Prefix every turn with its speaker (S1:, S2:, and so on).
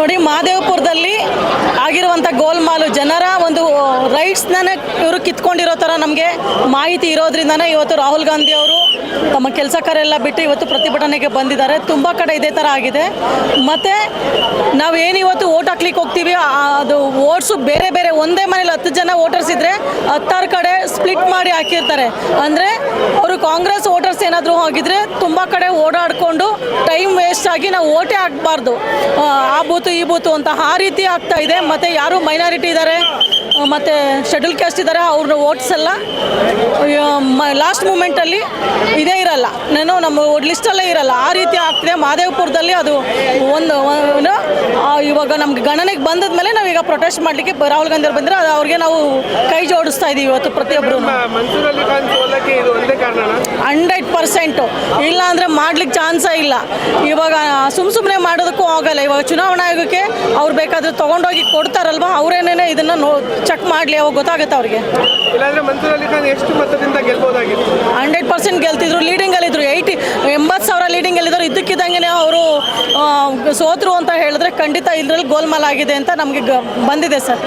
S1: ನೋಡಿ, ಮಹದೇವಪುರದಲ್ಲಿ ಆಗಿರುವಂಥ ಗೋಲ್ಮಾಲು ಜನರ ಒಂದು ರೈಟ್ಸ್ನ ಇವರು ಕಿತ್ಕೊಂಡಿರೋ ಥರ ನಮಗೆ ಮಾಹಿತಿ ಇರೋದ್ರಿಂದನೇ ಇವತ್ತು ರಾಹುಲ್ ಗಾಂಧಿ ಅವರು ತಮ್ಮ ಕೆಲಸ ಕಾರ್ಯ ಬಿಟ್ಟು ಇವತ್ತು ಪ್ರತಿಭಟನೆಗೆ ಬಂದಿದ್ದಾರೆ. ತುಂಬ ಕಡೆ ಇದೇ ಥರ ಆಗಿದೆ. ಮತ್ತು ನಾವೇನು ಇವತ್ತು ಓಟ್ ಹಾಕ್ಲಿಕ್ಕೆ ಹೋಗ್ತೀವಿ, ಅದು ಓಟ್ಸು ಬೇರೆ ಬೇರೆ ಒಂದೇ ಮನೇಲಿ 10 ಜನ ವೋಟರ್ಸ್ ಇದ್ದರೆ 10 ಕಡೆ ಸ್ಪ್ಲಿಟ್ ಮಾಡಿ ಹಾಕಿರ್ತಾರೆ. ಅಂದರೆ ಅವರು ಕಾಂಗ್ರೆಸ್ ವೋಟರ್ಸ್ ಏನಾದರೂ ಹೋಗಿದ್ರೆ ತುಂಬ ಕಡೆ ಓಡಾಡಿಕೊಂಡು ಟೈಮ್ ವೇಸ್ಟ್ ಆಗಿ ನಾವು ಓಟೇ ಹಾಕಬಾರ್ದು, ಆ ಬೂತು ಈ ಬೂತು ಅಂತ ಆ ರೀತಿ ಆಗ್ತಾ ಇದೆ. ಮತ್ತು ಯಾರು ಮೈನಾರಿಟಿ ಇದ್ದಾರೆ ಮತ್ತು ಶೆಡ್ಯೂಲ್ ಕ್ಯಾಸ್ಟ್ ಇದ್ದಾರೆ, ಅವ್ರ ವೋಟ್ಸ್ ಎಲ್ಲ ಲಾಸ್ಟ್ ಮೂಮೆಂಟಲ್ಲಿ ಇದೇ ಇರಲ್ಲ, ನಮ್ಮ ಲಿಸ್ಟಲ್ಲೇ ಇರಲ್ಲ, ಆ ರೀತಿ ಆಗ್ತಿದೆ. ಮಹದೇವಪುರದಲ್ಲಿ ಅದು ಒಂದು ಇವಾಗ ನಮ್ಗೆ ಗಣನೆಗೆ ಬಂದದ ಮೇಲೆ ನಾವೀಗ ಪ್ರೊಟೆಸ್ಟ್ ಮಾಡಲಿಕ್ಕೆ ರಾಹುಲ್ ಗಾಂಧಿ ಅವ್ರು ಬಂದರೆ ಅವ್ರಿಗೆ ನಾವು ಕೈ ಜೋಡಿಸ್ತಾ ಇದ್ದೀವಿ ಇವತ್ತು ಪ್ರತಿಯೊಬ್ಬರು. 100%. ಇಲ್ಲ ಅಂದರೆ ಮಾಡ್ಲಿಕ್ಕೆ ಚಾನ್ಸೇ ಇಲ್ಲ. ಇವಾಗ ಸುಮ್ಮನೆ ಮಾಡೋದಕ್ಕೂ ಆಗಲ್ಲ. ಇವಾಗ ಚುನಾವಣಾ ಆಯೋಗಕ್ಕೆ ಅವ್ರು ಬೇಕಾದ್ರೆ ತೊಗೊಂಡೋಗಿ ಕೊಡ್ತಾರಲ್ವ, ಅವರೇನೇ ಇದನ್ನು ಚೆಕ್ ಮಾಡಲಿ, ಅವಾಗ ಗೊತ್ತಾಗುತ್ತೆ ಅವ್ರಿಗೆ. 100% ಗೆಲ್ತಿದ್ರು, ಲೀಡಿಂಗಲ್ಲಿದ್ದರು. 80,000 ಲೀಡಿಂಗಲ್ಲಿದ್ದರು. ಇದ್ದಕ್ಕಿದ್ದಂಗೆ ಅವರು ಸೋತರು ಅಂತ ಹೇಳಿದ್ರೆ ಖಂಡಿತ ಇದರಲ್ಲಿ ಗೋಲ್ಮಾಲ್ ಆಗಿದೆ ಅಂತ ನಮಗೆ ಬಂದಿದೆ ಸರ್.